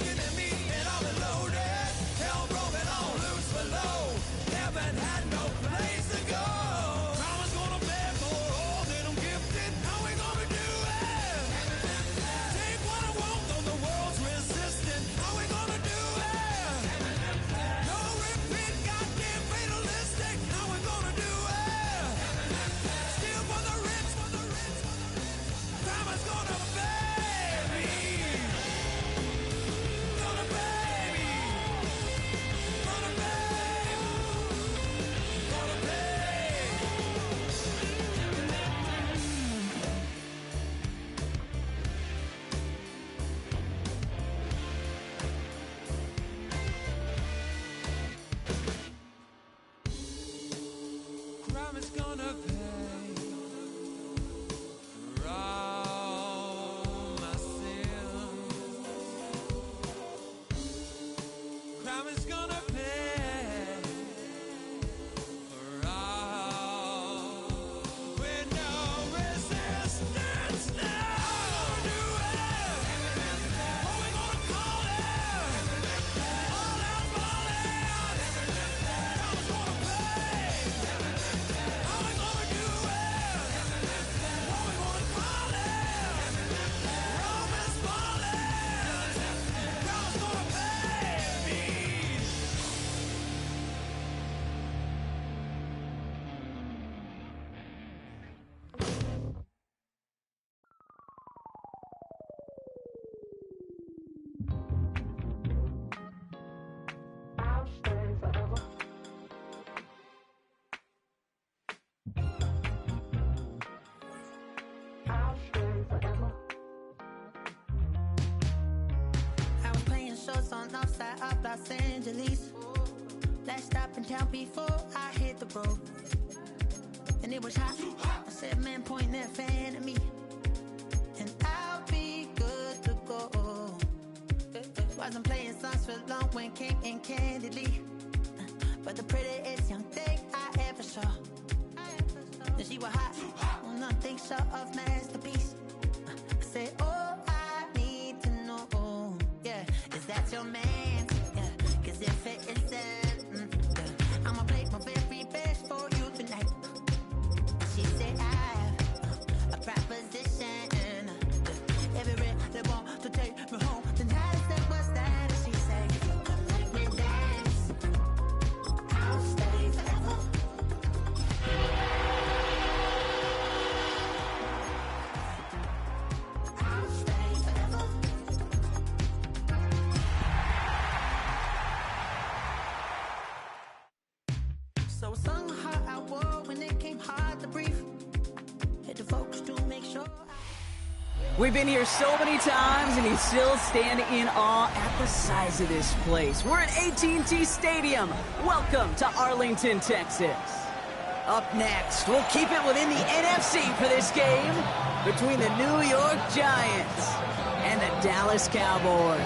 looking at me and I'm loaded. Hell broken all loose below. Heaven had no place to go. Mama's gonna beg for all that I'm gifted. How we gonna do it? Take what I want, though the world's resistant. How we gonna do it? No repeat, goddamn fatalistic. How we gonna do it? Steal for the rich, for the rich, for the rich. Mama's gonna pay me. Gonna pay me. Gonna pay. Gonna pay. Crime is gonna pay for all my sins. Crime is gonna pay for all with no resistance. Now we're gonna do it. What we gonna call it? All out falling. Crime is gonna pay. How we gonna do it? What we gonna call it? Rome is falling. God's gonna pay me. I'll stay forever. I'll stay forever. I was playing shows on outside of Los Angeles. Last stop in town before I hit the road. And it was hot. I said, man, point that fan at me. And I'll be good to go. Wasn't playing songs for long when came in candidly. But the prettiest young thing I ever saw. And she was hot. Well, nothing short of masterpiece. I said, oh, I need to know. Yeah, is that your man? Yeah, cause if it isn't, yeah, I'ma play my very best for you tonight. She said, I have a proposition. Every they want to take me home. Tonight I said, what's that? And she said, come make me dance. I'll stay forever. I'll stay forever. So I sung a heart I wore when it came hard to breathe. Had to focus to make sure We've been here so many times, and you still stand in awe at the size of this place. We're at AT&T Stadium. Welcome to Arlington, Texas. Up next, we'll keep it within the NFC for this game between the New York Giants and the Dallas Cowboys.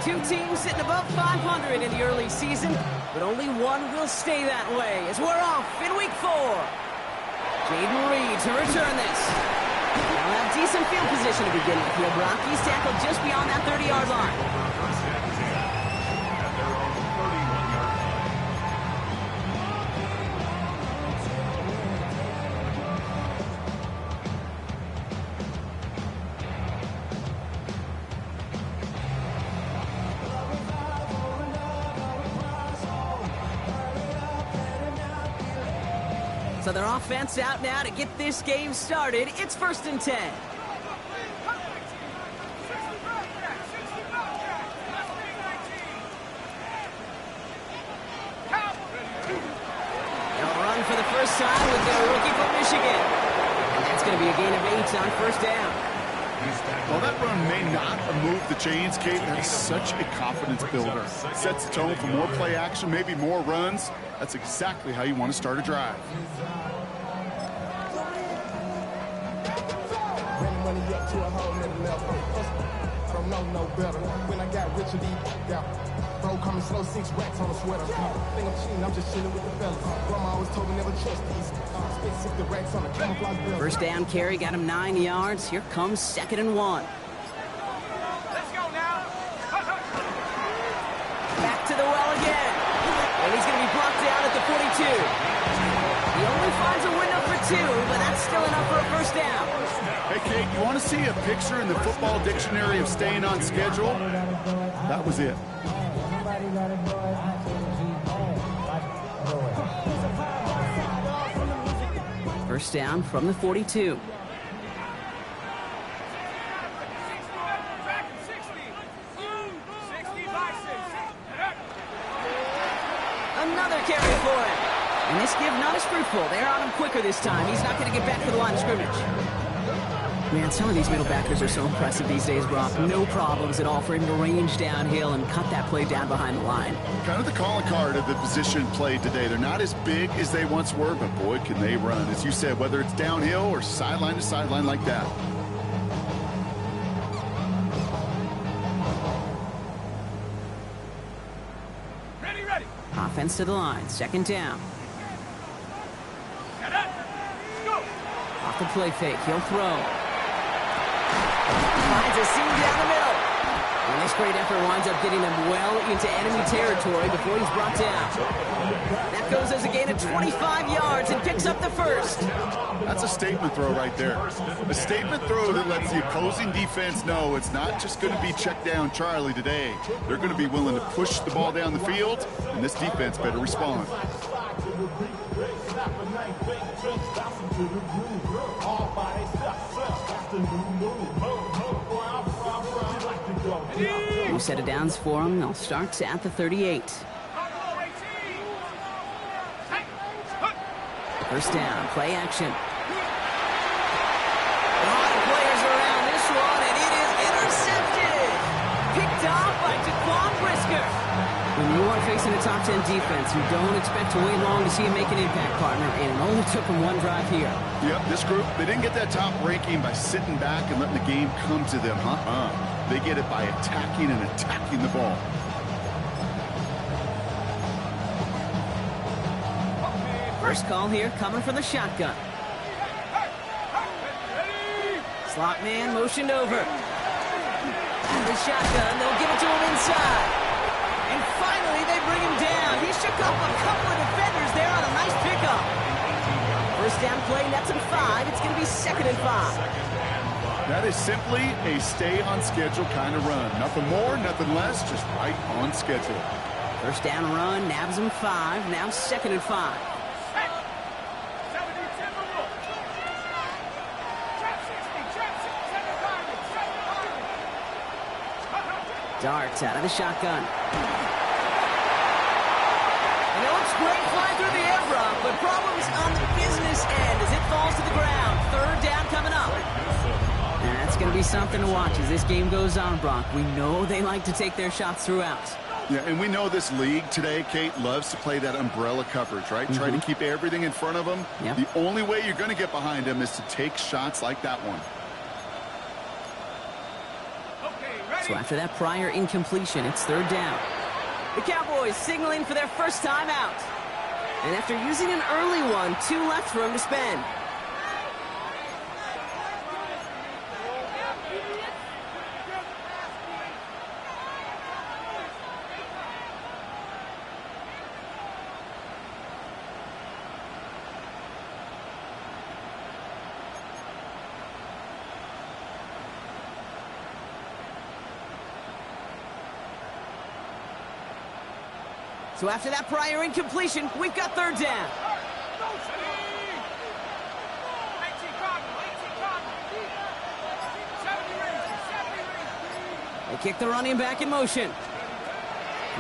Two teams sitting above 500 in the early season, but only one will stay that way as we're off in week 4. Jaden Reed to return this. They'll have decent field position to begin with here. He's tackled just beyond that 30-yard line. So their offense out now to get this game started. It's 1st and 10. They'll run for the first time with their rookie from Michigan. And that's going to be a gain of 8 on 1st down. Well, that run may not have moved the chains, Kate. That's such a confidence builder. Sets the tone for more play action, maybe more runs. That's exactly how you want to start a drive. Money up to a whole nother level. Don't know no better. When I got rich, yeah. Bro, coming slow, 6 racks on a sweater. Think I'm cheating, I'm just chilling with the fellas. Grandma always told me never trust these. Spent 60 racks on a camouflage bill. First down carry got him 9 yards. Here comes 2nd and 1. Let's go now. Back to the well again. And he's going to be blocked down at the 42. He only finds a window for 2, but that's still enough for a first down. Hey, Kate, you want to see a picture in the football dictionary of staying on schedule? That was it. First down from the 42. Another carry for him. And this give not as fruitful. They're on him quicker this time. He's not going to get back to the line of scrimmage. Man, some of these middle backers are so impressive these days, Brock. No problems at all for him to range downhill and cut that play down behind the line. Kind of the calling card of the position played today. They're not as big as they once were, but boy, can they run. As you said, whether it's downhill or sideline to sideline like that. Ready. Offense to the line. 2nd down. Get up. Go. Off the play fake. He'll throw. Finds a seam down the middle. And this great effort winds up getting him well into enemy territory before he's brought down. That goes as a gain of 25 yards and picks up the first. That's a statement throw right there. A statement throw that lets the opposing defense know it's not just going to be check down Charlie today. They're going to be willing to push the ball down the field, and this defense better respond. New set of downs for him. They'll start at the 38. First down, play action. A lot of players around this one, and it is intercepted. Picked off by Jaquan Brisker. When you are facing a top 10 defense, you don't expect to wait long to see him make an impact, partner, and it only took him one drive here. Yep, this group, they didn't get that top ranking by sitting back and letting the game come to them. They get it by attacking and attacking the ball. First call here coming from the shotgun. Slot man motioned over. Out of the shotgun, they'll give it to him inside. And finally, they bring him down. He shook up a couple of defenders there on a nice pickup. First down play, nets him 5. It's going to be 2nd and 5. That is simply a stay-on-schedule kind of run. Nothing more, nothing less, just right on schedule. First down run, nabs him 5. Now 2nd and 5. Darts out of the shotgun. And it looks great flying through the air, Brock, but problems on the business end as it falls to the ground. 3rd down coming up. And that's going to be something to watch as this game goes on, Brock. We know they like to take their shots throughout. Yeah, and we know this league today, Kate, loves to play that umbrella coverage, right? Try to keep everything in front of them. Yep. The only way you're going to get behind them is to take shots like that one. So after that prior incompletion, it's 3rd down. The Cowboys signaling for their first time out. And after using an early one, 2 left for him to spend. So after that prior incompletion, we've got 3rd down. They kick the running back in motion.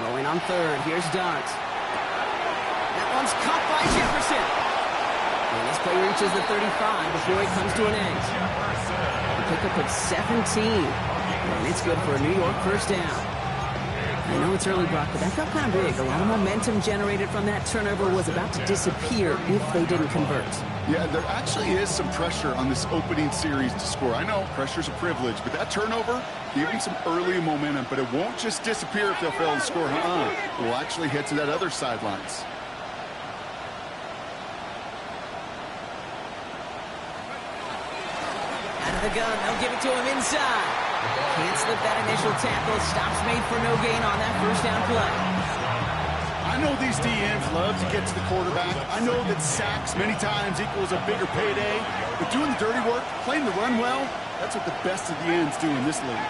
Rolling on 3rd. Here's Dart. That one's caught by Jefferson. And this play reaches the 35 before it comes to an end. The pickup of 17. And it's good for a New York first down. I know it's early, Brock, but that felt kind of big. A lot of momentum generated from that turnover was about to disappear if they didn't convert. Yeah, there actually is some pressure on this opening series to score. I know pressure's a privilege, but that turnover gave them some early momentum, but it won't just disappear if they'll fail to score. We'll actually head to that other sidelines. Out of the gun, they'll give it to him inside. Can't slip that initial tackle. Stops made for no gain on that first down play. I know these DNs love to get to the quarterback. I know that sacks many times equals a bigger payday, but doing the dirty work, playing the run well, that's what the best of the ends do in this league.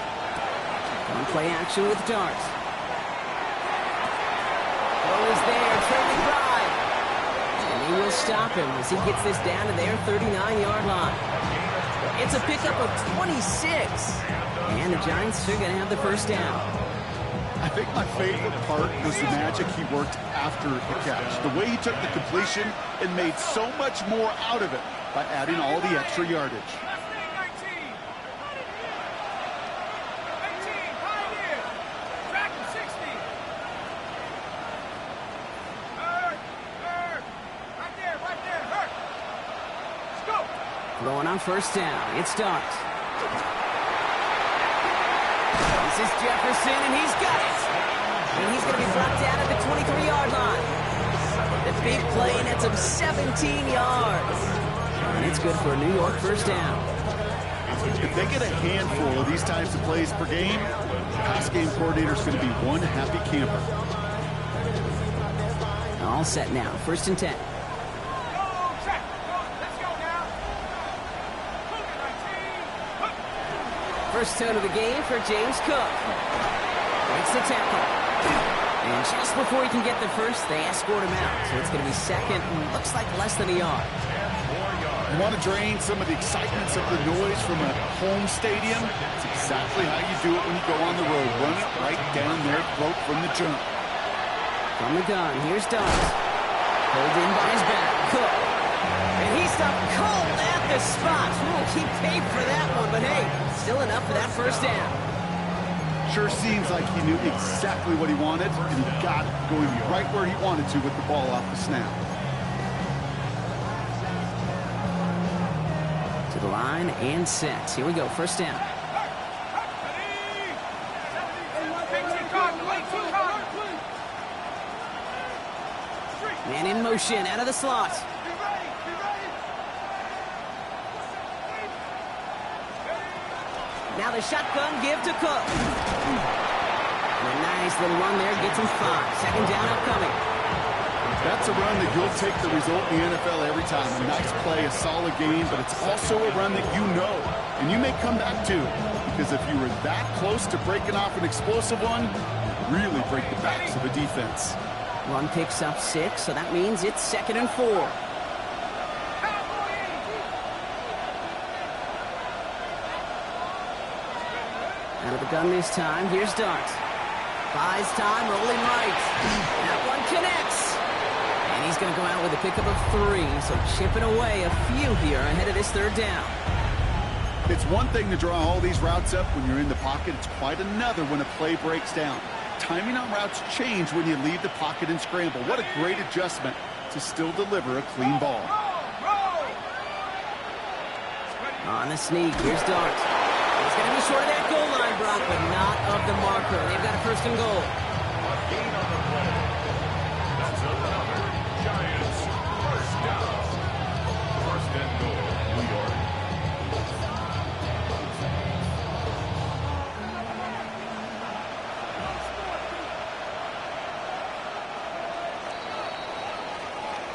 On play action with Dart. Throw is there, trailing drive. And they will stop him as he gets this down to their 39-yard line. It's a pickup of 26. And the Giants are going to have the first down. I think my favorite part was the magic he worked after the catch. The way he took the completion and made so much more out of it by adding all the extra yardage. Throwing on first down. It's Dart. This is Jefferson, and he's got it. And he's going to be brought down at the 23-yard line. The big play nets him 17 yards. And it's good for a New York first down. If they get a handful of these types of plays per game, the pass game coordinator is going to be one happy camper. All set now. First and 10. First tone of the game for James Cook. Makes the tackle. And just before he can get the first, they escort him out. So it's going to be second and looks like less than a yard. You want to drain some of the excitements of the noise from a home stadium? It's exactly how you do it when you go on the road. Run it right down their throat from the jump. From the gun, here's Dart. Pulled in by his back. Cook. And he stopped cold at the spot. We'll keep paid for that one, but hey, still enough for that first down. Sure seems like he knew exactly what he wanted, and he got it going right where he wanted to with the ball off the snap. To the line and set. Here we go, first down. Man in motion, out of the slot. Now the shotgun give to Cook. And a nice little run there gets him 5. Second down upcoming. That's a run that you'll take the result in the NFL every time. A nice play, a solid game, but it's also a run that you know, and you may come back to. Because if you were that close to breaking off an explosive one, you really break the backs of a defense. Run picks up 6, so that means it's second and 4. Out of the gun this time. Here's Dart. Buys time, rolling right. That one connects. And he's going to go out with a pickup of 3. So chipping away a few here ahead of this third down. It's one thing to draw all these routes up when you're in the pocket. It's quite another when a play breaks down. Timing on routes change when you leave the pocket and scramble. What a great adjustment to still deliver a clean ball. On the sneak, here's Dart. He's going to be short of that goal line, Brock, but not of the marker. They've got a first and goal. That's another Giants first down. First and goal, New York.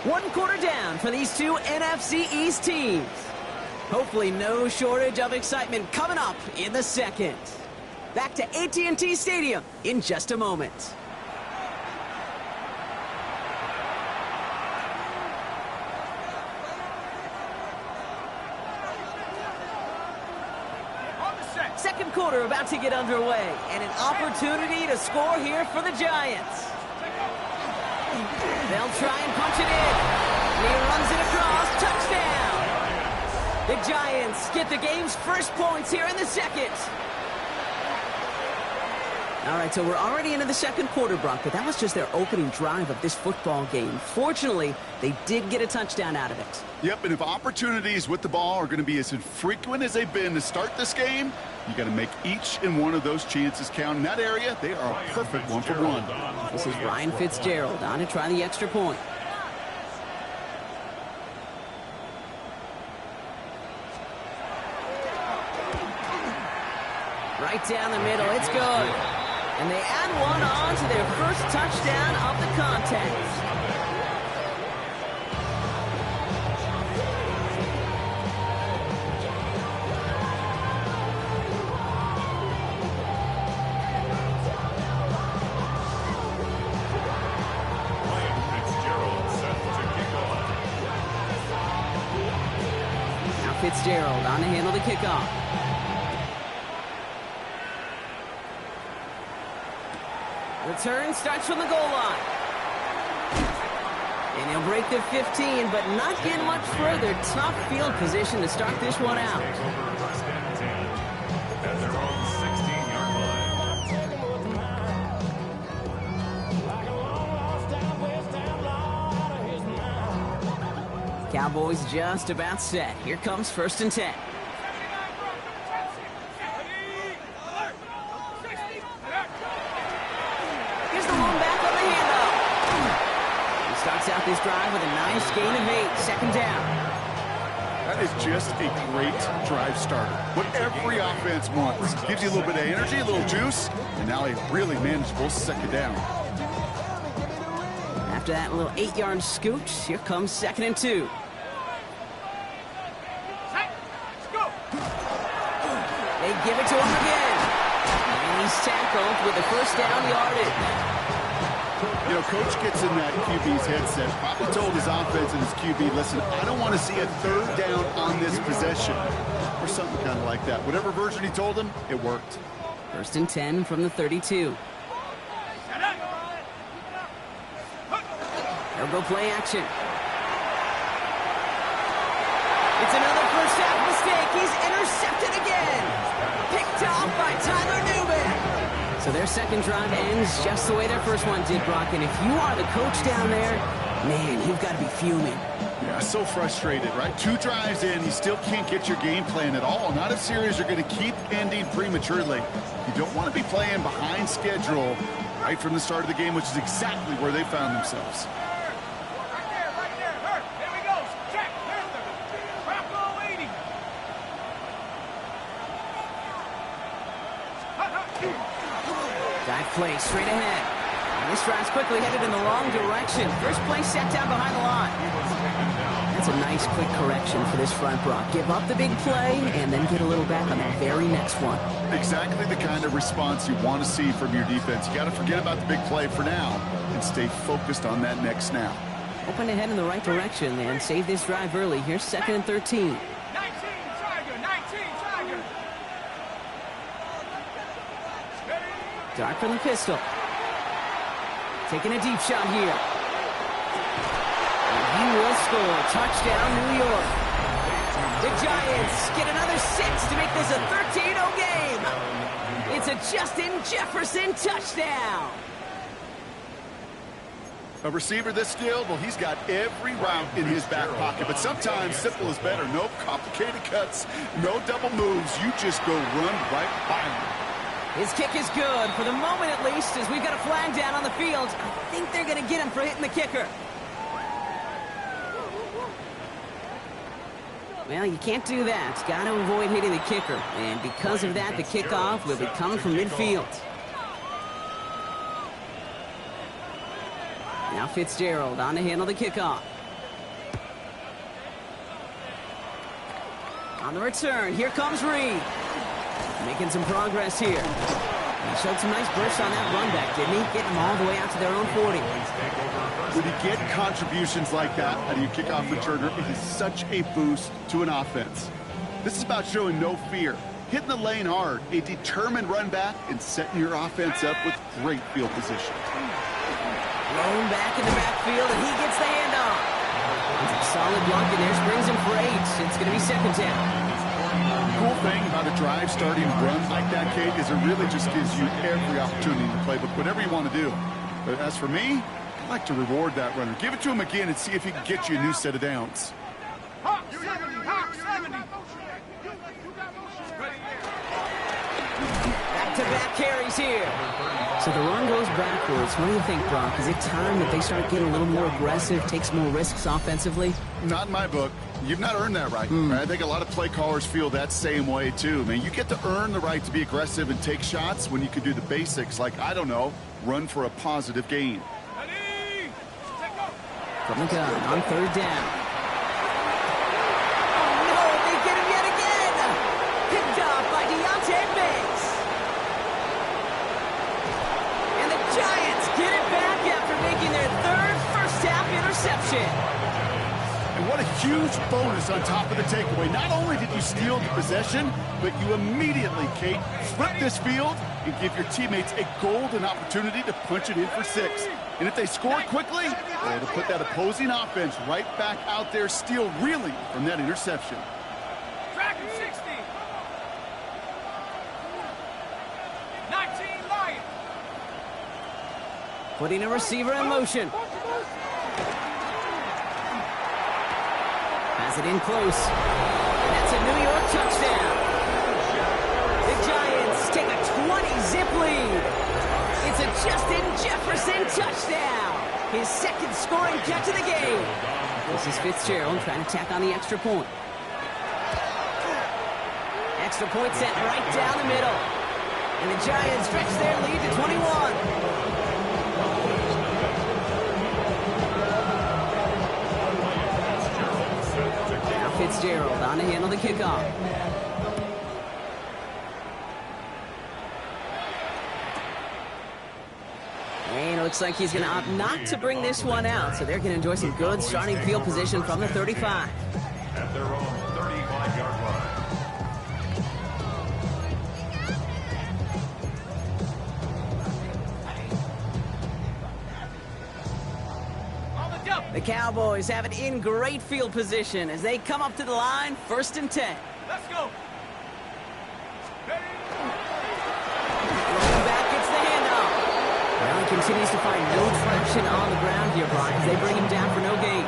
One quarter down for these two NFC East teams. Hopefully no shortage of excitement coming up in the second. Back to AT&T Stadium in just a moment. Second quarter about to get underway, and an opportunity to score here for the Giants. They'll try and punch it in. And he runs it across. Touchdown! The Giants get the game's first points here in the second. All right, so we're already into the second quarter, Brock, but that was just their opening drive of this football game. Fortunately, they did get a touchdown out of it. Yep, and if opportunities with the ball are going to be as infrequent as they've been to start this game, you got to make each and one of those chances count. In that area, they are a perfect 1-for-1. This is Ryan Fitzgerald on to try the extra point. Right down the middle, it's good. And they add one on to their first touchdown of the contest. Ryan Fitzgerald set to kick off. Now Fitzgerald on to handle the kickoff. Return starts from the goal line. And he'll break the 15, but not get much further. Tough field position to start this one out. Take over first and 10 at their own 16-yard line. Cowboys just about set. Here comes first and 10. Here's the one back on the handoff. He starts out this drive with a nice gain of 8. Second down. That is just a great drive starter. What every offense wants. Gives you a little bit of energy, a little juice, and now a really manageable second down. After that little 8-yard scooch, here comes second and 2. They give it to him again. And he's tackled with the first down yardage. You know, Coach gets in that QB's headset, probably told his offense and his QB, listen, I don't want to see a third down on this possession. Or something kind of like that. Whatever version he told him, it worked. First and 10 from the 32. They'll go play action. It's another first half mistake. He's intercepted again. Picked off by Tyler Newman. So their second drive ends just the way their first one did, Brock. And if you are the coach down there, man, you've got to be fuming. Yeah, so frustrated, right? 2 drives in, you still can't get your game plan at all. Not a series you're going to keep ending prematurely. You don't want to be playing behind schedule right from the start of the game, which is exactly where they found themselves. Dive play straight ahead. And this drive's quickly headed in the wrong direction. First play set down behind the line. That's a nice quick correction for this front, Brock. Give up the big play and then get a little back on the very next one. Exactly the kind of response you want to see from your defense. You got to forget about the big play for now and stay focused on that next snap. Hoping to head in the right direction and save this drive early. Here's second and 13. 19 Tiger, 19 Tiger. Dark from the pistol. Taking a deep shot here. And he will score. Touchdown, New York. The Giants get another 6 to make this a 13-0 game. It's a Justin Jefferson touchdown. A receiver this skilled, well, he's got every route in his back pocket. But sometimes simple is better. No complicated cuts, no double moves. You just go run right by him. His kick is good, for the moment at least, as we've got a flag down on the field. I think they're going to get him for hitting the kicker. Well, you can't do that. Got to avoid hitting the kicker. And because of that, the kickoff will be coming from midfield. Now Fitzgerald on to handle the kickoff. On the return, here comes Reed. Making some progress here. He showed some nice bursts on that run back, didn't he? Getting them all the way out to their own 40. When you get contributions like that out of your kickoff returner, it is such a boost to an offense. This is about showing no fear, hitting the lane hard, a determined run back, and setting your offense up with great field position. Thrown back in the backfield, and he gets the handoff. It's a solid block, and there's brings him for 8. It's going to be second down. cool thing about a drive starting run like that, Kate, is it really just gives you every opportunity in the playbook, whatever you want to do. But as for me, I like to reward that runner. Give it to him again and see if he can get you a new set of downs. Back-to-back carries here. So the run goes backwards. What do you think, Brock? Is it time that they start getting a little more aggressive, take some more risks offensively? Not in my book. You've not earned that right. I think a lot of play callers feel that same way, too. Man, you get to earn the right to be aggressive and take shots when you can do the basics, like, I don't know, run for a positive gain. From the gun on third down. Oh, no, they get him yet again. Picked off by Deontay Banks. And the Giants get it back after making their third first-half interception. And what a huge bonus on top of the takeaway. Not only did you steal the possession, but you immediately, Kate, flip this field and give your teammates a golden opportunity to punch it in for 6. And if they score quickly, well, to put that opposing offense right back out there, still reeling from that interception. Track 60. 19 Lions. Putting a receiver in motion. Has it in close. That's a New York touchdown. The Giants take a 20-zip lead. It's a Justin Jefferson touchdown. His second scoring catch of the game. This is Fitzgerald trying to tack on the extra point. Extra point set right down the middle. And the Giants stretch their lead to 21. Now Fitzgerald on to handle the kickoff. And it looks like he's going to opt not to bring this one out, so they're going to enjoy some good starting field position from the 35. At their own 35-yard line. The Cowboys have it in great field position as they come up to the line, 1st and 10. Let's go. Running back gets the handoff. Now he continues to find no traction on the ground here, Brock, as they bring him down for no gain.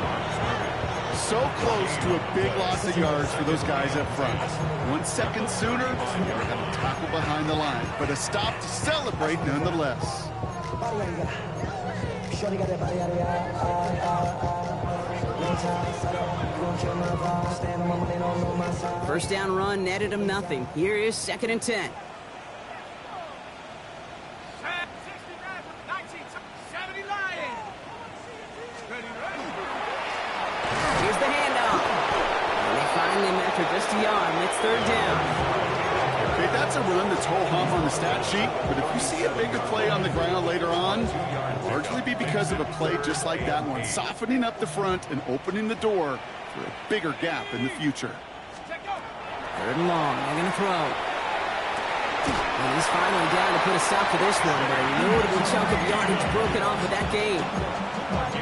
So close to a big loss of yards for those guys up front. 1 second sooner, they would have a tackle behind the line, but a stop to celebrate nonetheless. First down run netted him nothing. Here is 2nd and 10. 70 Lions. Here's the handoff. And they find him after just a yard, and it's 3rd down. Okay, that's a run that's ho-hum on the stat sheet, but if you see a bigger play on the ground later on, it'll largely be because of a play just like that one, softening up the front and opening the door for a bigger gap in the future. 3rd and long, they're going to throw. And he's finally down to put a stop to this one, but a notable chunk of yardage broken off with that game.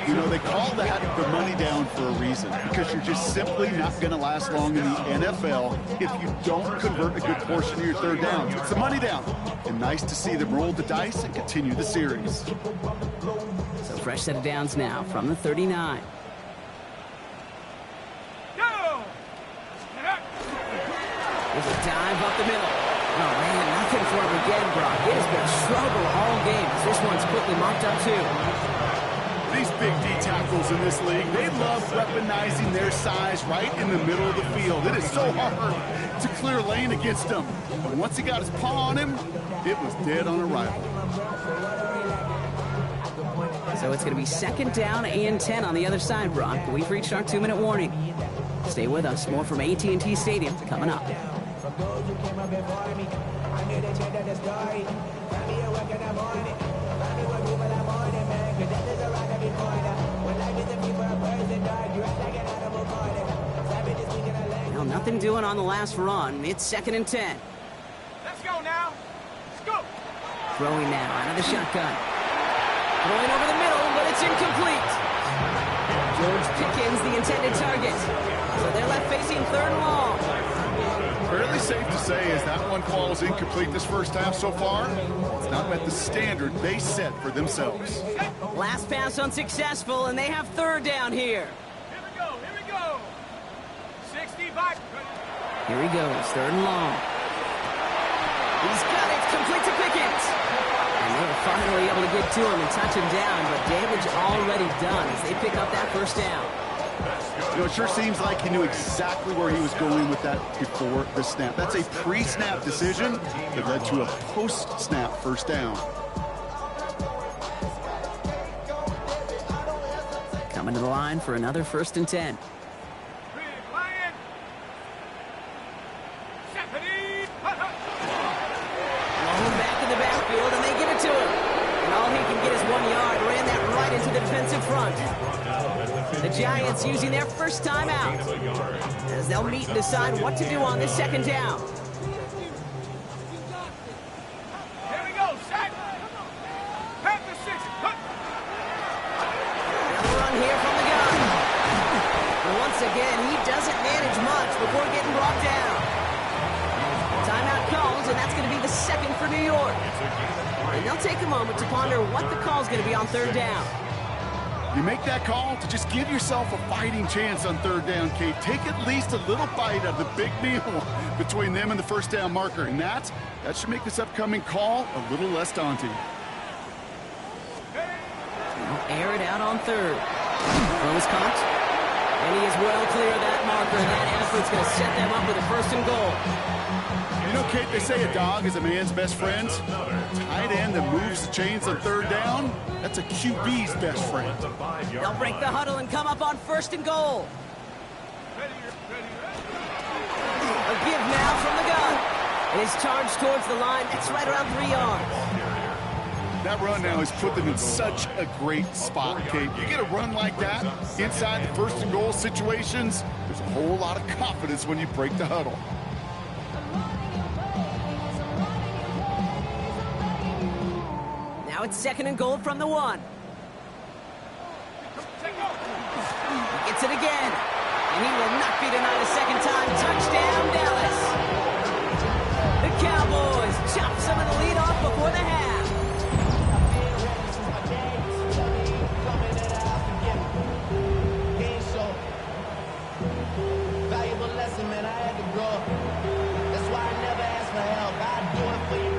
You know, they call that the money down for a reason, because you're just simply not going to last long in the NFL if you don't convert a good portion of your 3rd downs. It's the money down. And nice to see them roll the dice and continue the series. So fresh set of downs now from the 39. There's a dive up the middle. Oh, man, nothing for him again, Brock. It has been a struggle all game. This one's quickly marked up, too. These big D tackles in this league, they love weaponizing their size right in the middle of the field. It is so hard to clear lane against them. But once he got his paw on him, it was dead on arrival. So it's going to be 2nd down and 10 on the other side, Brock. We've reached our 2-minute warning. Stay with us. More from AT&T Stadium coming up. Well, nothing doing on the last run. It's 2nd and 10. Let's go now. Let's go. Throwing now out of the shotgun. Throwing over the middle, but it's incomplete. George Pickens, the intended target. So they're left facing 3rd and long. fairly safe to say as that one falls incomplete this first half so far, it's not met the standard they set for themselves. Last pass unsuccessful, and they have third down here. Here we go. 60 back. Here he goes, third and long. He's got it, complete to Pickens. And they were finally able to get to him and touch him down, but damage already done as they pick up that first down. You know, it sure seems like he knew exactly where he was going with that before the snap. That's a pre-snap decision that led to a post-snap first down. Coming to the line for another 1st and 10. Long back in the backfield, and they give it to him. And all he can get is 1 yard. Ran that right into the defensive front. The Giants using their first time out as they'll meet and decide what to do on this second down. Here we go, sack. Pack the 6. Another run here from the gun. And once again, he doesn't manage much before getting brought down. Timeout calls, and that's going to be the second for New York. And they'll take a moment to ponder what the call is going to be on third down. You make that call to just give yourself a fighting chance on third down, Kate. Take at least a little bite of the big meal between them and the first down marker. And that should make this upcoming call a little less daunting. They'll air it out on third. Throw is caught. And he is well clear of that marker. And that effort's going to set them up with a 1st and goal. You know, Kate, they say a dog is a man's best friend. Tight end that moves the chains on third down, that's a QB's best friend. They'll break the huddle and come up on 1st and goal. A give now from the gun. It is charged towards the line. That's right around 3 yards. That run now has put them in such a great spot, Kate. You get a run like that inside the 1st and goal situations, there's a whole lot of confidence when you break the huddle. Now it's 2nd and goal from the 1. He gets it again. And he will not be denied a second time. Touchdown, Dallas. The Cowboys chop some of the lead off before the half. Valuable lesson, man, I had to grow up. That's why I never ask for help. I do it for you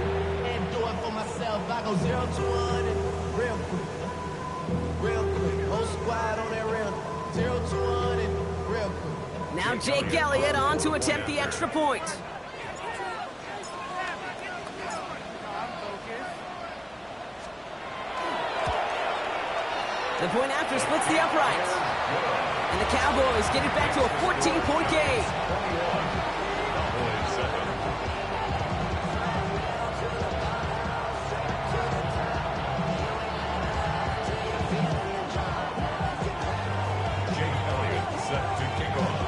and do it for myself. I go 0 to 100 real quick. Real quick. Whole squad on that real 0 to 100 real quick. Now Jake Elliott on to attempt the extra point. The point after splits the uprights. And the Cowboys get it back to a 14-point game. Jake Elliott set to kick off.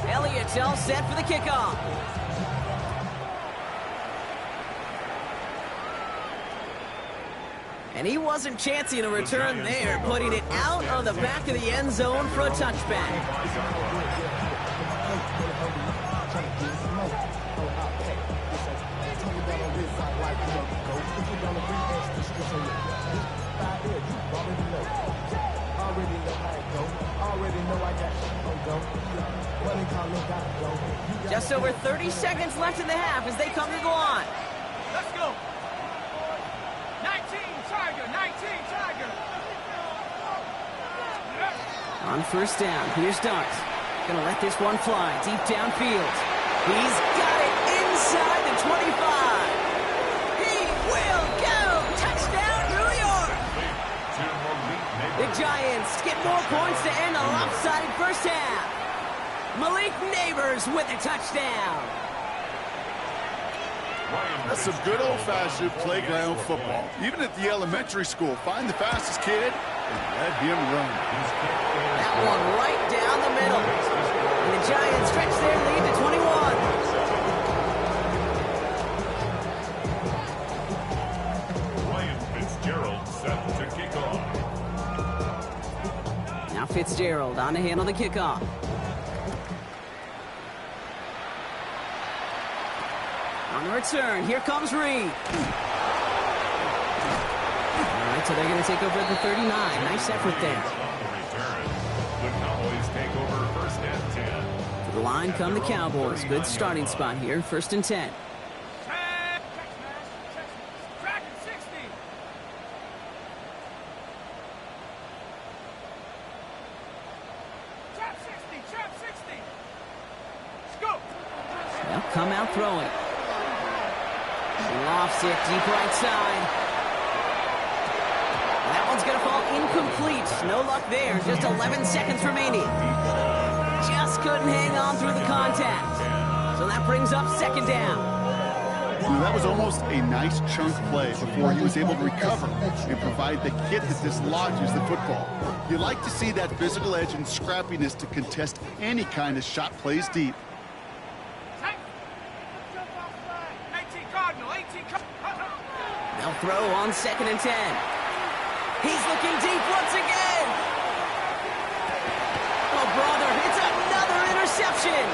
Elliott's all set for the kickoff. And he wasn't chancing a return there, putting it out of the back of the end zone for a touchback. Just over 30 seconds left in the half as they come to the line. Let's go. 19 Tiger. On first down, here's Dart. Gonna let this one fly deep downfield. He's got it inside the 25. He will go. Touchdown, New York. The Giants get more points to end a lopsided first half. Malik Neighbors with a touchdown. That's some good old-fashioned playground football. Even at the elementary school, find the fastest kid and let him run. That one right down the middle. And the Giants stretch their lead to 21. Ryan Fitzgerald set to kick off. Now Fitzgerald on to handle the kickoff. On the return, here comes Reed. All right, so they're going to take over at the 39. Nice effort there. The Cowboys take over first and 10. To the line come the Cowboys. Good starting spot here, 1st and 10. They'll come out throwing. Lofts it deep right side. That one's going to fall incomplete. No luck there. Just 11 seconds remaining. Just couldn't hang on through the contact. So that brings up 2nd down. Well, that was almost a nice chunk play before he was able to recover and provide the hit that dislodges the football. You like to see that physical edge and scrappiness to contest any kind of shot plays deep. They'll throw on 2nd and 10. He's looking deep once again. Oh, brother, it's another interception.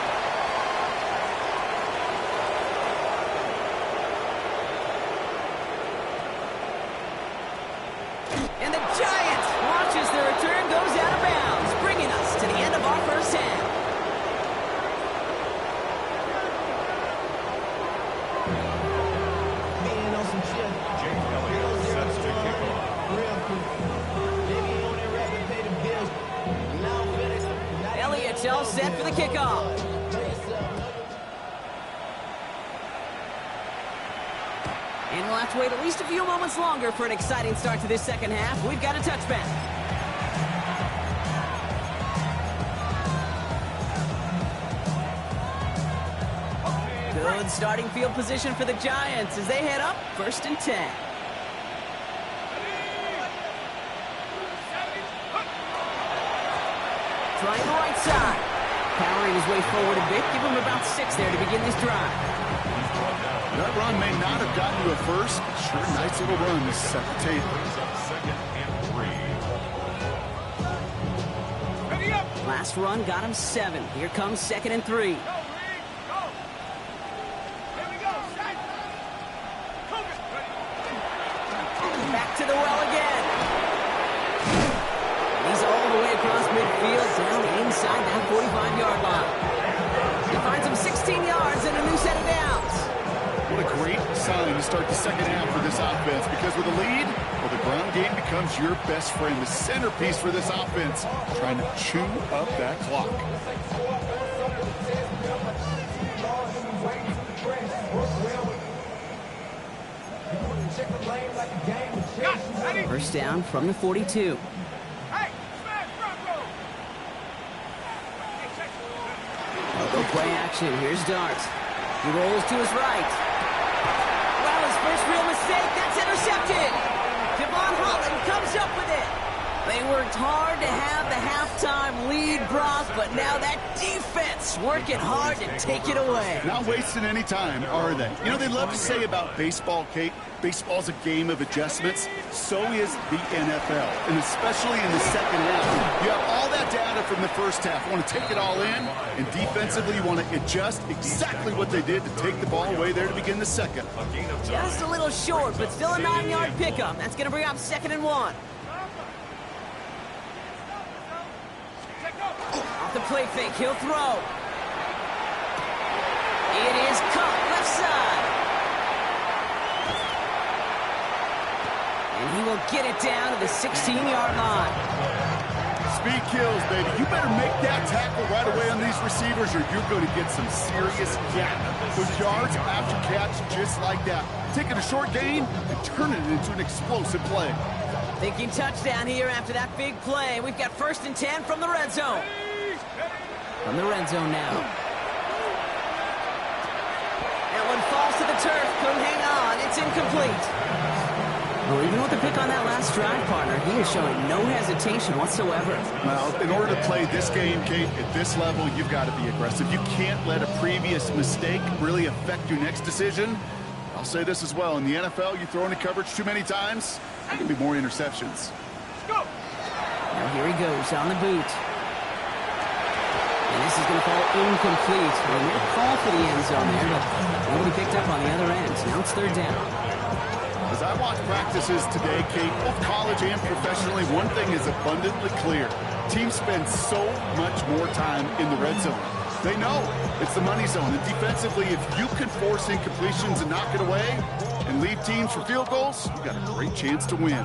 And the Giants watch as their return goes out of bounds, bringing us to the end of our first half. Being on some shit. Jake Elliott sets to kick off. Real quick. Maybe on that rap and pay the bills. Now I'm finished. Elliott's all set for the kickoff. And we'll have to wait at least a few moments longer for an exciting start to this second half. We've got a touchback. Good starting field position for the Giants as they head up 1st and 10. Trying the right side. Powering his way forward a bit. Give him about 6 there to begin this drive. That run may not have gotten to a first, but sure, nice little run to set the table. Brings up 2nd and 3. Last run got him 7. Here comes 2nd and 3. Back to the well again. He's all the way across midfield, down inside that 45-yard line. He finds him 16 yards and a new set of downs. What a great sign to start the second half for this offense, because with a lead, well, the ground game becomes your best friend, the centerpiece for this offense, trying to chew up that clock. First down from the 42. Go play action. Here's Dart. He rolls to his right. Well, his first real mistake. That's intercepted. Devon Holland comes up with it. They worked hard to have the halftime lead, Brock, but now that defense working hard to take it away. Not wasting any time, are they? You know, they love to say about baseball, Kate, baseball's a game of adjustments. So is the NFL, and especially in the second half. You have all that data from the first half. You want to take it all in, and defensively you want to adjust exactly what they did to take the ball away there to begin the second. Just a little short, but still a 9-yard pickup. That's going to bring up 2nd and 1. Off the play fake, he'll throw. It is caught left side. And he will get it down to the 16-yard line. Speed kills, baby. You better make that tackle right away on these receivers, or you're going to get some serious gap. With yards after catch just like that. Taking a short gain and turning it into an explosive play. Thinking touchdown here after that big play. We've got 1st and 10 from the red zone. From the red zone now. That one falls to the turf. Couldn't hang on. It's incomplete. Well, even with the pick on that last drive, partner, he is showing no hesitation whatsoever. Well, in order to play this game, Kate, at this level, you've got to be aggressive. You can't let a previous mistake really affect your next decision. I'll say this as well. In the NFL, you throw into coverage too many times, there can be more interceptions. Now here he goes on the boot. And this is going to fall incomplete. They made a call for the end zone there, but nobody picked up on the other end. Now it's third down. As I watch practices today, Kate, both college and professionally, one thing is abundantly clear. Teams spend so much more time in the red zone. They know it's the money zone. And defensively, if you can force incompletions and knock it away and leave teams for field goals, you've got a great chance to win.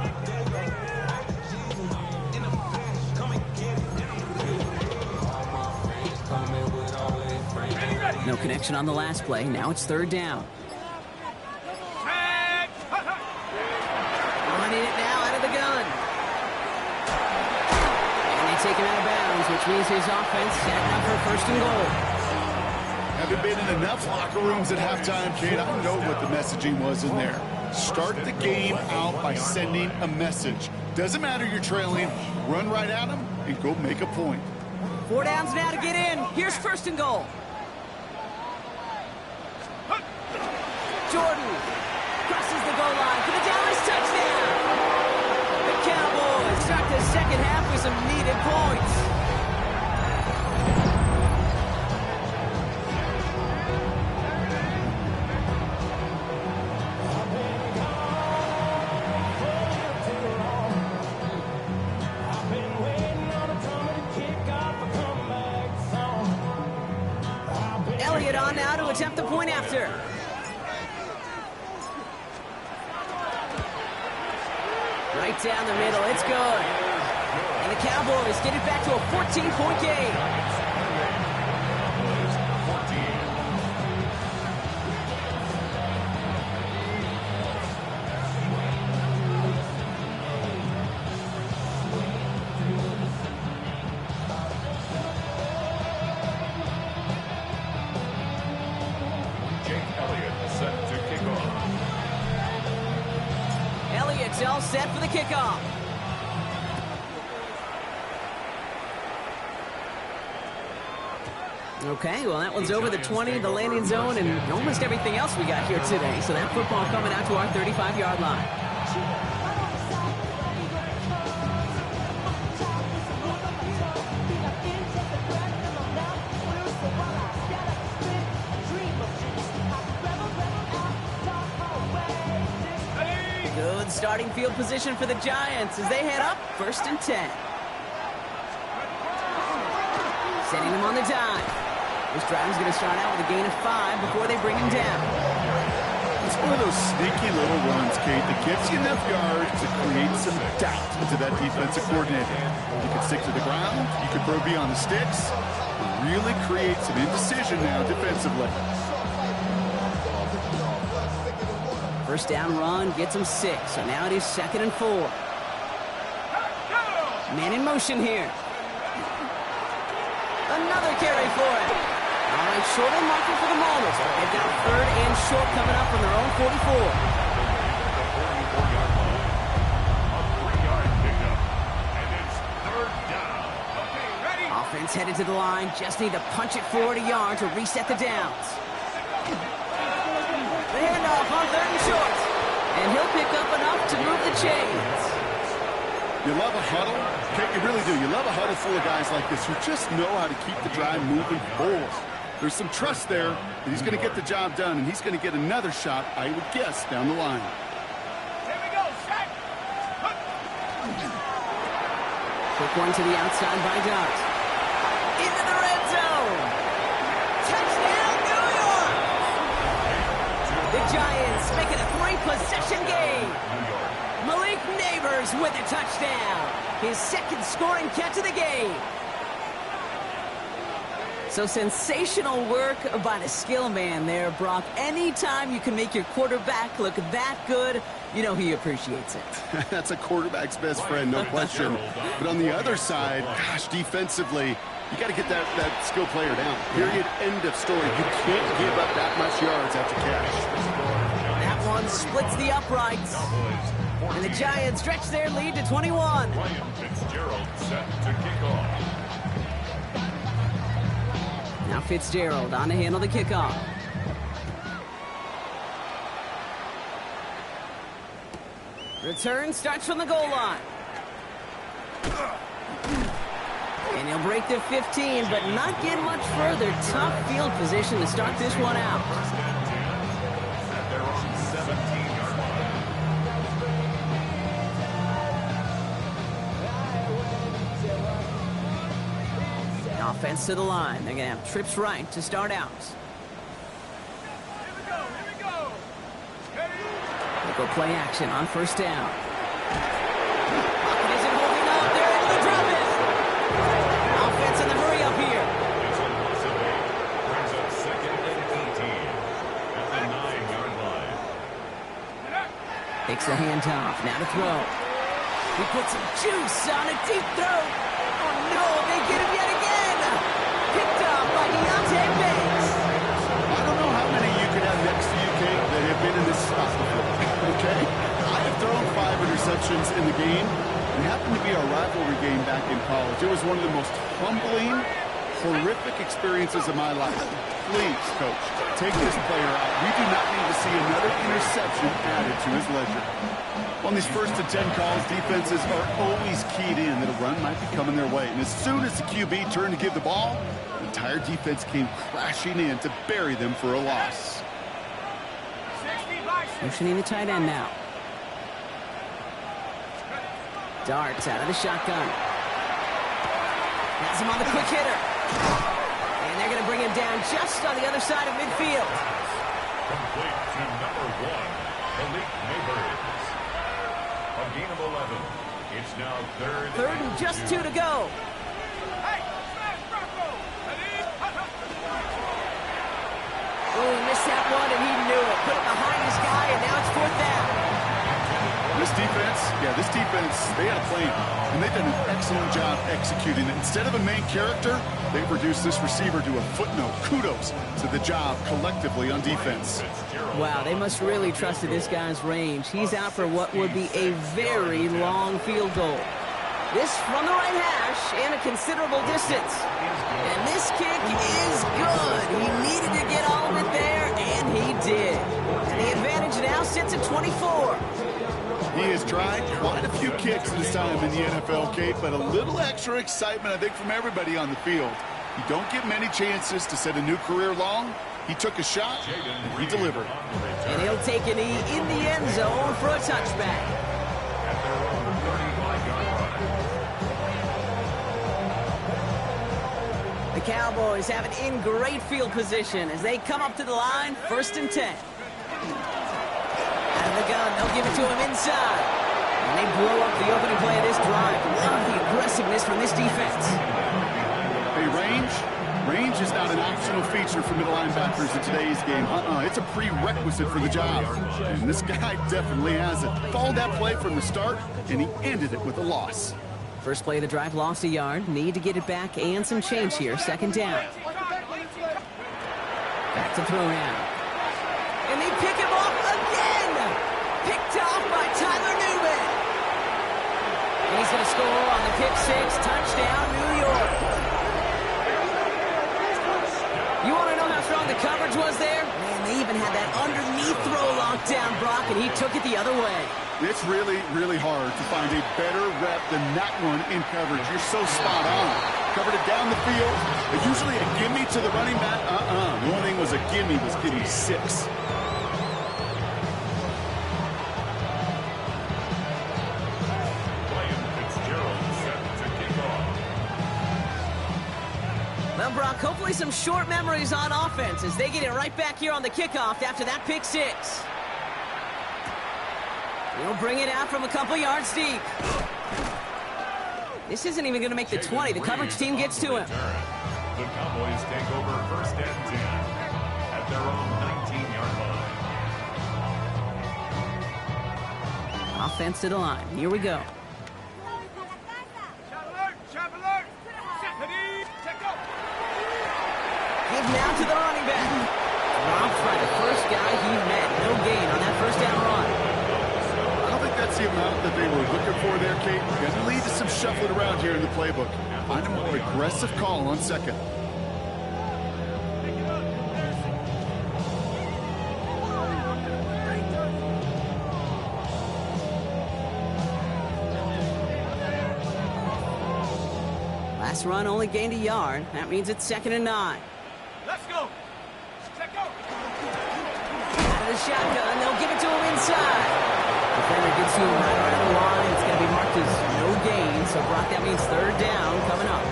No connection on the last play. Now it's third down. Running it now out of the gun. And they take him out of bounds, which means his offense setting up for first and goal. Haven't been in enough locker rooms at halftime, Kate. I know what the messaging was in there. Start the game out by sending a message. Doesn't matter you're trailing. Run right at them and go make a point. 4 downs now to get in. Here's first and goal. Jordan crosses the goal line for the Dallas touchdown. The Cowboys start the second half with some needed points. Elliott on now to attempt the point after. Right down the middle, it's good. And the Cowboys get it back to a 14-point game. Elliott's all set for the kickoff. Okay, well, that one's over the 20, the landing zone, and almost everything else we got here today. So that football coming out to our 35-yard line. Good starting field position for the Giants as they head up first and 10. Setting him on the dive. This drive is going to start out with a gain of 5 before they bring him down. It's one of those sneaky little runs, Kate, that gives you enough yards to create some doubt into that defensive coordinator. You can stick to the ground, you can throw beyond the sticks, and really create some indecision now defensively. First down run gets him 6, so now it is 2nd and 4. Man in motion here. Another carry for it. All right, short on marker for the moment. They've got 3rd and short coming up from their own 44. Offense headed to the line. Just need to punch it forward a yard to reset the downs. The handoff on 3rd and short. And he'll pick up enough to move the chains. You love a huddle? Kate, you really do. You love a huddle full of guys like this who just know how to keep the drive moving forward. There's some trust there that he's going to get the job done, and he's going to get another shot, I would guess, down the line. Here we go, set. Quick one to the outside by Dart. Into the red zone. Touchdown, New York! The Giants make it a 3-possession game. Malik Neighbors with a touchdown. His 2nd scoring catch of the game. So sensational work by the skill man there, Brock. Anytime you can make your quarterback look that good, you know he appreciates it. That's a quarterback's best friend, no question. But on the other side, gosh, defensively, you got to get that skill player down. Period, end of story. You can't give up that much yards after catch. That one splits the uprights. And the Giants stretch their lead to 21. Ryan Fitzgerald set to kick off. Now Fitzgerald on to handle the kickoff. Return starts from the goal line. And he'll break the 15, but not get much further. Tough field position to start this one out. First and 10 at their own 17-yard line. Offense to the line. They're going to have trips right to start out. They go play action on first down. Pocket isn't holding up. They're able to drop it. Offense in the hurry up here. It's a loss of 8. Brings up 2nd and 18 at the 9-yard line. Takes the handoff. Now to throw. He puts some juice on a deep throw. Oh no, they get him yet again. Picked up by Deontay Banks. I don't know how many you could have next to you, Kate, that have been in this spot before. Okay? I have thrown 5 interceptions in the game. It happened to be our rivalry game back in college. It was one of the most humbling, horrific experiences of my life. Please, Coach, take this player out. We do not need to see another interception added to his ledger. On these 1st and 10 calls, defenses are always keyed in that a run might be coming their way. And as soon as the QB turned to give the ball, the entire defense came crashing in to bury them for a loss. Motioning the tight end now. Darts out of the shotgun. Has him on the quick hitter. And they're going to bring him down just on the other side of midfield. Complete to number 1, Malik Neighbors. A gain of 11. It's now 3rd and just 2 to go. Oh, he missed that one, and he knew it. Put it behind his guy, and now it's 4th down. This defense, they had a plan, and they've done an excellent job executing it. Instead of a main character, they've reduced this receiver to a footnote. Kudos to the job collectively on defense. Wow, they must really trusted this guy's range. He's out for what would be a very long field goal. This from the right hash and a considerable distance. And this kick is good. He needed to get all of it there, and he did. And the advantage now sits at 24. He has tried quite a few kicks this time in the NFL, Kate, but a little extra excitement, I think, from everybody on the field. You don't get many chances to set a new career long. He took a shot, and he delivered. And he'll take a knee in the end zone for a touchback. At their own 35-yard line. The Cowboys have it in great field position as they come up to the line, 1st and 10. Out of the gun, they'll give it to him inside. And they blow up the opening play of this drive. Love the aggressiveness from this defense. Hey, range is not an optional feature for middle linebackers in today's game. It's a prerequisite for the job. And this guy definitely has it. Followed that play from the start, and he ended it with a loss. First play of the drive, lost a yard. Need to get it back and some change here. 2nd down. Back to throw now. And they pick him off again. Picked off by Tyler Newman. And he's going to score on the pick 6. Touchdown, New York. You want to know how strong the coverage was there? Man, they even had that underneath throw locked down, Brock, and he took it the other way. It's really, really hard to find a better rep than that one in coverage. You're so spot on. Covered it down the field. Usually a gimme to the running back. The only thing was a gimme 6. Well, Brock, hopefully some short memories on offense as they get it right back here on the kickoff after that pick 6. He'll bring it out from a couple yards deep. This isn't even going to make the 20. The coverage team gets to him. The Cowboys take over 1st and 10 at their own 19-yard line. Offense to the line. Here we go. Give now to the running back. Dropped by the first guy he met. No gain on that 1st down run. I don't think that's the amount that they were looking for there, Kate. Going to lead to some shuffling around here in the playbook. Find a more aggressive call on 2nd. Last run only gained a yard. That means it's 2nd and 9. Let's go. Check go. Out of the shotgun, they'll give it to him inside. Defender gets to him right around the line. It's going to be marked as no gain. So, Brock, that means 3rd down coming up.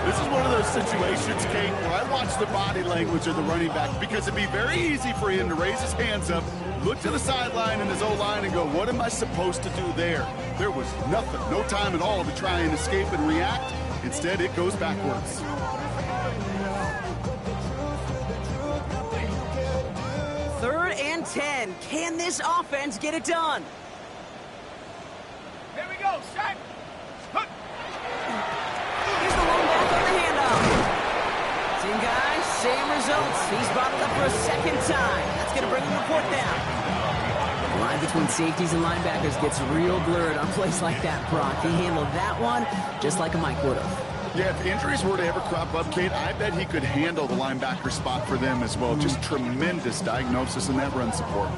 This is one of those situations, Kate, where I watch the body language of the running back because it'd be very easy for him to raise his hands up, look to the sideline and his O-line and go, what am I supposed to do there? There was nothing, no time at all to try and escape and react. Instead, it goes backwards. Third and 10. Can this offense get it done? Here we go. Shot. Here's the lone back on the handoff. Same guy, same results. He's brought it up for a 2nd time. That's going to bring the report down. The line between safeties and linebackers gets real blurred on plays like that, Brock. He handled that one just like a Mike would have. Yeah, if injuries were to ever crop up, Kate, I bet he could handle the linebacker spot for them as well. Just tremendous diagnosis in that run support.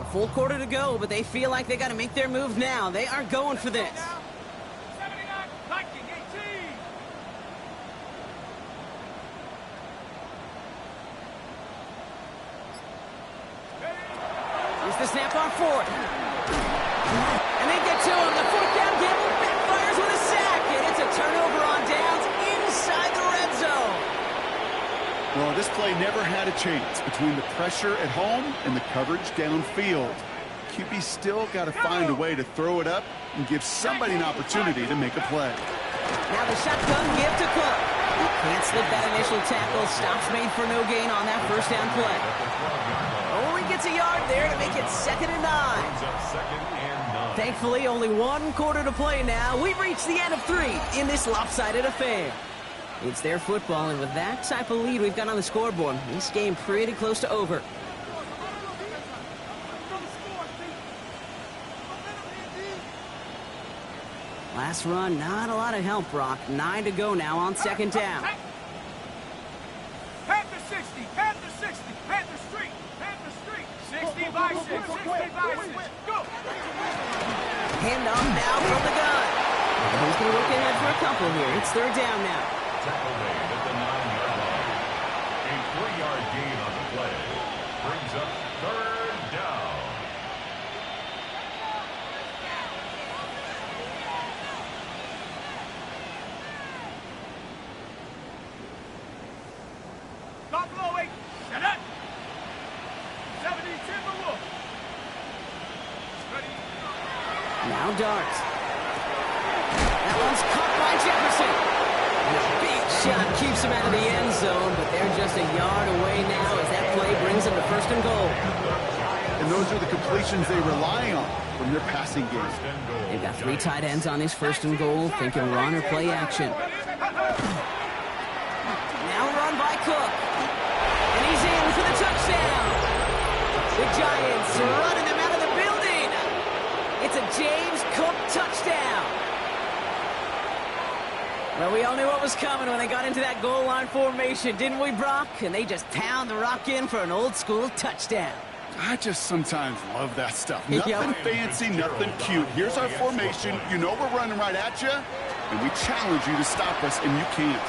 A full quarter to go, but they feel like they got to make their move now. They are going for this. 79, Viking 18. Here's the snap on 4th. And they get to him. The 4th down gamble backfires with a sack. And it's a turnover on downs inside the red zone. Well, this play never had a chance between the pressure at home and the coverage downfield. QB still got to find a way to throw it up and give somebody an opportunity to make a play. Now the shotgun give to Cook. He can't slip that initial tackle. Stops made for no gain on that 1st down play. Only gets a yard there to make it 2nd and 9. Thankfully, only 1 quarter to play now. We've reached the end of 3 in this lopsided affair. It's their football, and with that type of lead we've got on the scoreboard, this game pretty close to over. Last run, not a lot of help, Brock. 9 to go now on 2nd down. Panther 60, Panther 60, Panther Street, Panther Street. 60 by 6, 60 by 6. Go. Hand off now from the gun. He's going to look ahead for a couple here. It's 3rd down now. Tackle made at the 9-yard line. A 3-yard gain on the play brings up 3rd down. Buffalo 8, shut up. 70, Timberwolf. Ready. Now Dart. That one's caught by Jefferson. And a big shot keeps him out of the end zone, but they're just a yard away now as that play brings them to 1st and goal. And those are the completions they rely on from their passing game. They've got 3 tight ends on this 1st and goal, thinking run or play action. Now run by Cook. And he's in for the touchdown. The Giants running them out of the building. It's a James Cook touchdown. Well, we all knew what was coming when they got into that goal line formation, didn't we, Brock? And they just pound the rock in for an old-school touchdown. I just sometimes love that stuff. Nothing fancy, nothing cute. Here's our formation. You know we're running right at you, and we challenge you to stop us, and you can't.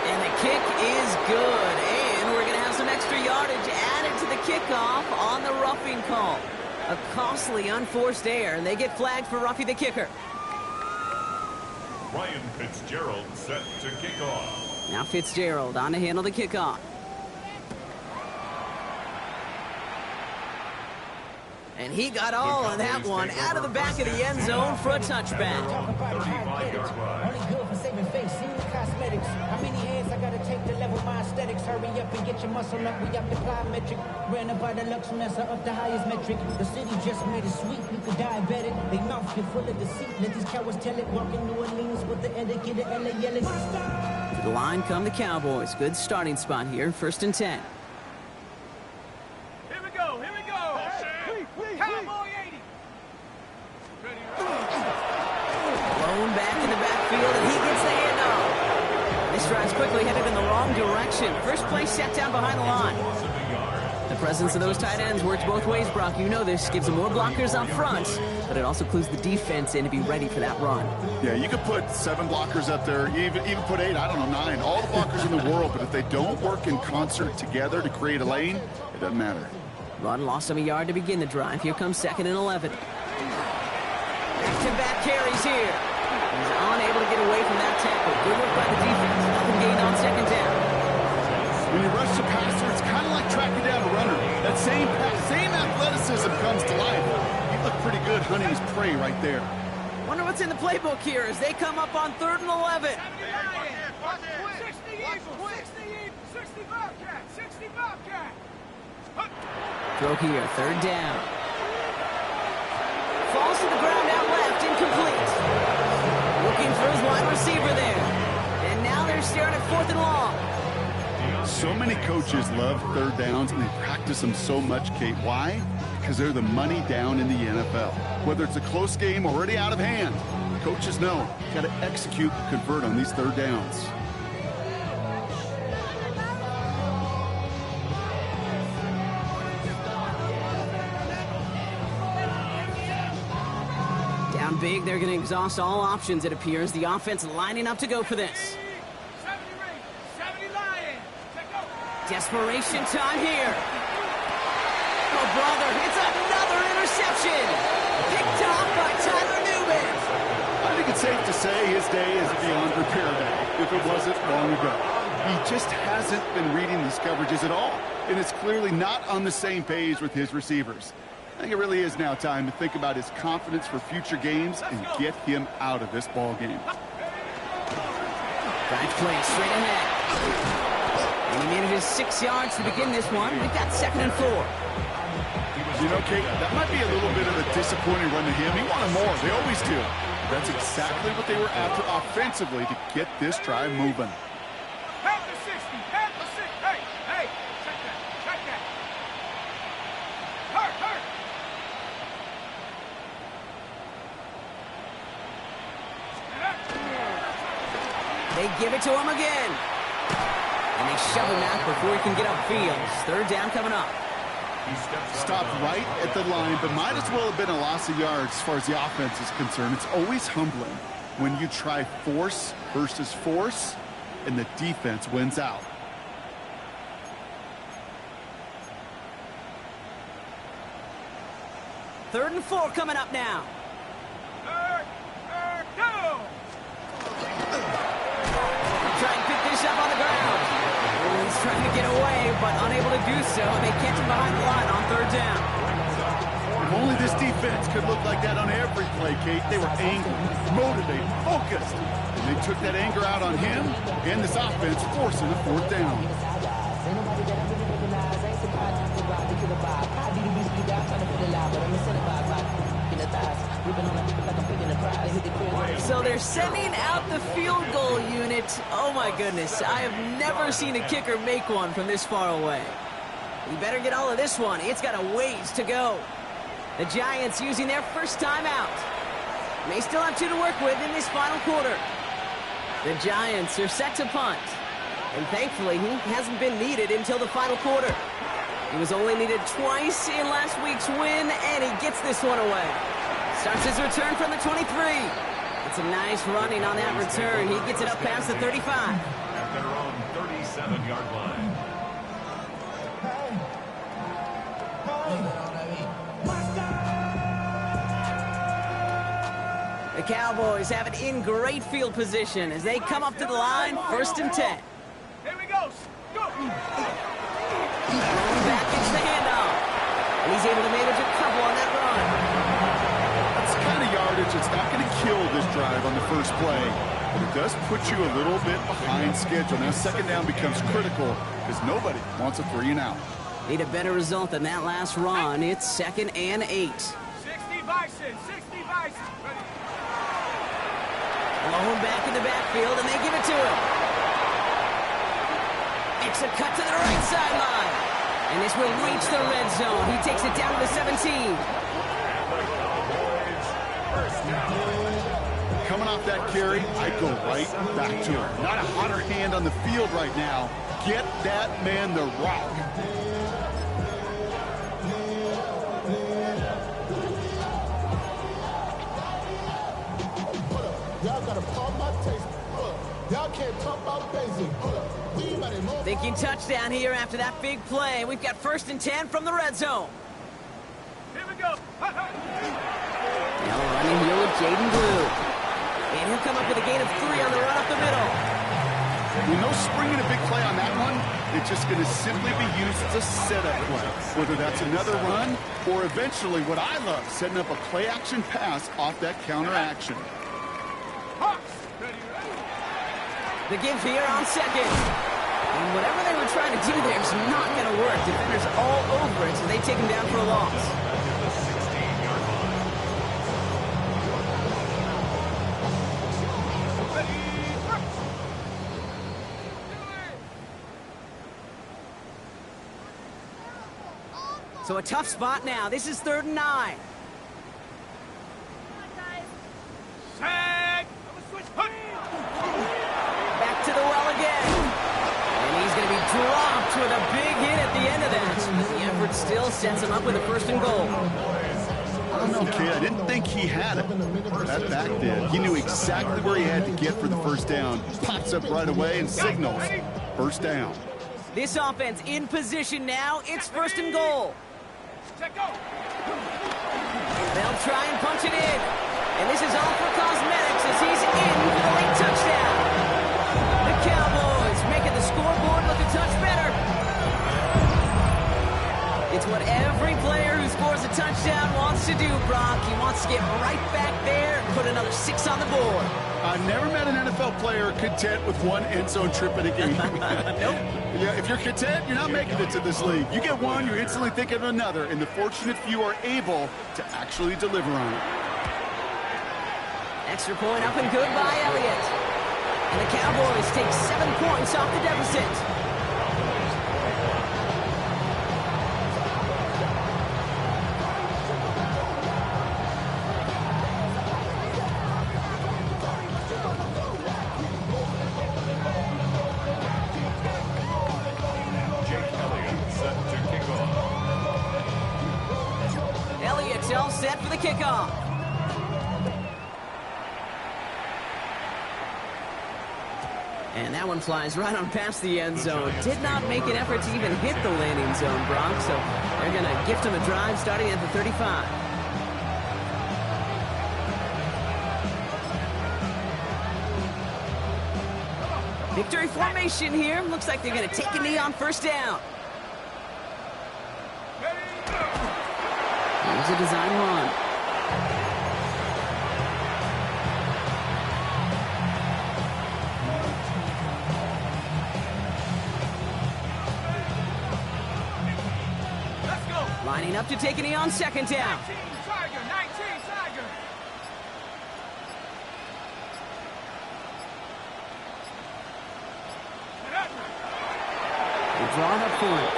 And the kick is good, and we're going to have some extra yardage added to the kickoff on the roughing call. A costly unforced error, and they get flagged for roughing the kicker. Ryan Fitzgerald set to kick off. Now Fitzgerald on to handle the kickoff. And he got all of that one out of the back of the end zone for a touchback. 35-yard line. Only good for saving face, see the cosmetics. How many hands I gotta take to level my aesthetics? Hurry up and get your muscle up, we up the plyometric. Ran up by the Lux and that's up the highest metric. The city just made it sweet, we could diabetic. They mouth get full of deceit, let these cowards tell it. Walking New Orleans with the etiquette of LA yelling. To the line come the Cowboys. Good starting spot here, 1st and 10. Here we go, here we go. Cowboy 80. Ready. Blown back in the backfield, and he gets the handoff. This drive's quickly headed in the wrong direction. First play set down behind the line. The presence of those tight ends works both ways, Brock. You know this. Gives them more blockers up front, but it also clues the defense in to be ready for that run. Yeah, you could put 7 blockers up there, even put 8, I don't know, 9. All the blockers in the world, but if they don't work in concert together to create a lane, it doesn't matter. Run lost him a yard to begin the drive. Here comes 2nd and 11. Back-to-back carries here. He's unable to get away from that tackle. Good work by the defense. Nothing gained on 2nd down. When you rush the passer, it's kind of like tracking down a runner. That same athleticism comes to life. He looked pretty good hunting his prey right there. Wonder what's in the playbook here as they come up on 3rd and 11. 60 Bobcat! 60 Bobcat! Throw here, 3rd down. Falls to the ground out left, incomplete. Looking for his wide receiver there. And now they're staring at 4th and long. So many coaches love 3rd downs, and they practice them so much, Kate. Why? Because they're the money down in the NFL. Whether it's a close game already out of hand, coaches know got to execute and convert on these 3rd downs. Down big, they're going to exhaust all options, it appears. The offense lining up to go for this. 70 Lion! Desperation time here. Oh, brother, it's another interception. Picked off by Tyler Newman. I think it's safe to say his day is beyond repair day, if it wasn't long ago. He just hasn't been reading these coverages at all, and it's clearly not on the same page with his receivers. I think it really is now time to think about his confidence for future games and get him out of this ball game. Drive play straight ahead. And he manages 6 yards to begin this one. We've got 2nd and 4. You know, Kate, that might be a little bit of a disappointing run to him. He wanted more. They always do. That's exactly what they were after offensively to get this drive moving. Half the 60! Half the 60! Hey! Check that! Check that! Hurt! They give it to him again. And they shove him out before he can get upfield. 3rd down coming up. Stopped right at the line, but might as well have been a loss of yards as far as the offense is concerned. It's always humbling when you try force versus force, and the defense wins out. Third and 4 coming up now. Go! Try and pick this up on the ground. He's trying to get away, but unable to do so. They catch him behind the line on 3rd down. If only this defense could look like that on every play, Kate. They were angry, motivated, focused. And they took that anger out on him and this offense, forcing a 4th down. So they're sending out the field goal unit. Oh my goodness, I have never seen a kicker make one from this far away. You better get all of this one. It's got a ways to go. The Giants using their first timeout. They still have 2 to work with in this final quarter. The Giants are set to punt. And thankfully, he hasn't been needed until the final quarter. He was only needed twice in last week's win, and he gets this one away. Starts his return from the 23. It's a nice running on that return. He gets it up past the 35. At their own 37-yard line. The Cowboys have it in great field position as they come up to the line, 1st and 10. Here we go! Go! Back gets the handoff. And he's able to manage a couple on that run. That's the kind of yardage that's not going to kill this drive on the first play, but it does put you a little bit behind schedule. Now 2nd down becomes critical because nobody wants a 3 and out. Need a better result than that last run. It's 2nd and 8. 60 Bison! 60 Bison! Ready? Low him back in the backfield, and they give it to him. It's a cut to the right sideline. And this will reach the red zone. He takes it down to the 17. Coming off that carry, I go right back to him. Not a hotter hand on the field right now. Get that man the rock. can't talk about basic. Hold up. We might as well- Thinking touchdown here after that big play. We've got 1st and 10 from the red zone. Here we go. Now running here with Jaden Blue. And he'll come up with a gain of 3 on the run up the middle. With no spring and a big play on that one, it's just going to simply be used as a setup play. Whether that's another run or eventually what I love, setting up a play-action pass off that counter-action. The give here on 2nd. And whatever they were trying to do there is not going to work. Defenders all over it, so they take him down for a loss. So a tough spot now. This is 3rd and 9. Tag. Back to the well again. And he's going to be dropped with a big hit at the end of that. But the effort still sets him up with a 1st and goal. I don't know, kid. I didn't think he had it. That back did. He knew exactly where he had to get for the 1st down. Pops up right away and signals 1st down. This offense in position now. It's 1st and goal. They'll try and punch it in. And this is all for cosmetics as he's in for the late touchdown. The Cowboys making the scoreboard look a touch better. It's what every player who scores a touchdown wants to do, Brock. He wants to get right back there and put another 6 on the board. I've never met an NFL player content with 1 end zone trip in a game. Nope. Yeah, if you're content, you're not making it to this league. You get one, you're instantly thinking of another, and the fortunate few are able to actually deliver on it. Extra point up and good by Elliott. And the Cowboys take 7 points off the deficit. Elliott's all set for the kickoff. And that one flies right on past the end zone. Did not make an effort to even hit the landing zone, Brock. So they're going to gift him a drive starting at the 35. Victory formation here. Looks like they're going to take a knee on 1st down. Here's a design run. Lining up to take a knee on 2nd down. 19 Tiger. They draw it up for it.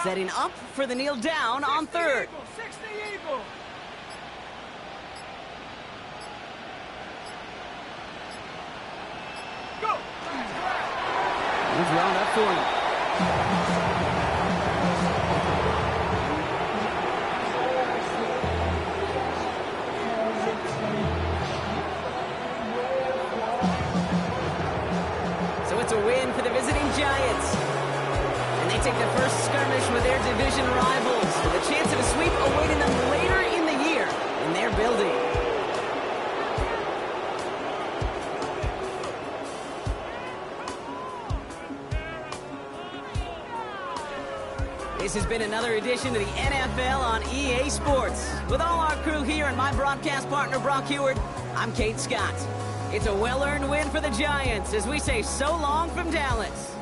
Setting up for the kneel down on 3rd. 60 Eagle. Go. He's round up for him. So it's a win for the visiting Giants. And they take the first skirmish with their division rivals, with a chance of a sweep awaiting them later in the year in their building. This has been another edition of the NFL on EA Sports. With all our crew here and my broadcast partner, Brock Heward, I'm Kate Scott. It's a well-earned win for the Giants as we say so long from Dallas.